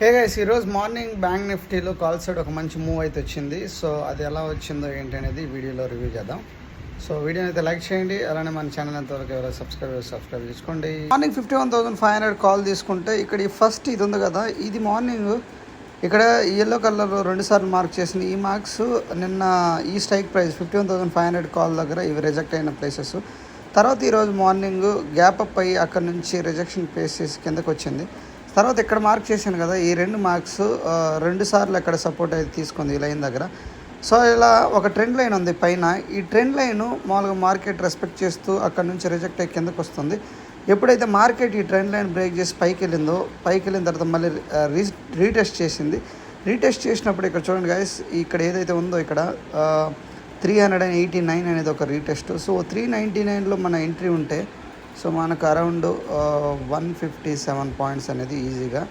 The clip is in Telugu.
హే గైస్, ఈరోజు మార్నింగ్ బ్యాంక్ నిఫ్టీలో కాల్ సైడ్ ఒక మంచి మూవ్ అయితే వచ్చింది. సో అది ఎలా వచ్చిందో ఏంటి అనేది వీడియోలో రివ్యూ చేద్దాం. సో వీడియోని అయితే లైక్ చేయండి, అలానే మన ఛానల్ ఎంతవరకు ఎవరైనా సబ్స్క్రైబ్ చేసుకోండి. మార్నింగ్ 51,500 కాల్ తీసుకుంటే ఇక్కడ ఈ ఫస్ట్ ఇది ఉంది కదా, ఇది మార్నింగ్ ఇక్కడ ఎల్లో కలర్లో 2 సార్లు మార్క్ చేసింది. ఈ మార్క్స్ నిన్న ఈ స్ట్రైక్ ప్రైస్ 51,500 కాల్ దగ్గర ఇవి రిజెక్ట్ అయిన ప్లేసెస్. తర్వాత ఈరోజు మార్నింగ్ గ్యాప్ అప్ అయ్యి అక్కడ నుంచి రిజెక్షన్ ప్లేస్ చేసి కిందకు వచ్చింది. తర్వాత ఇక్కడ మార్క్ చేశాను కదా, ఈ 2 మార్క్స్ 2 సార్లు అక్కడ సపోర్ట్ అయితే తీసుకుంది ఈ లైన్ దగ్గర. సో ఇలా ఒక ట్రెండ్ లైన్ ఉంది పైన. ఈ ట్రెండ్ లైన్ మామూలుగా మార్కెట్ రెస్పెక్ట్ చేస్తూ అక్కడ నుంచి రిజెక్ట్ అయ్యి కిందకు వస్తుంది. ఎప్పుడైతే మార్కెట్ ఈ ట్రెండ్ లైన్ బ్రేక్ చేసి పైకి వెళ్ళిన తర్వాత మళ్ళీ రీటెస్ట్ చేసింది. రీటెస్ట్ చేసినప్పుడు ఇక్కడ చూడండి గైస్, ఇక్కడ ఏదైతే ఉందో ఇక్కడ 389 అనేది ఒక రీటెస్ట్. సో 399లో మన ఎంట్రీ ఉంటే సో మనకు అరౌండ్ 157 పాయింట్స్ అనేది ఈజీగా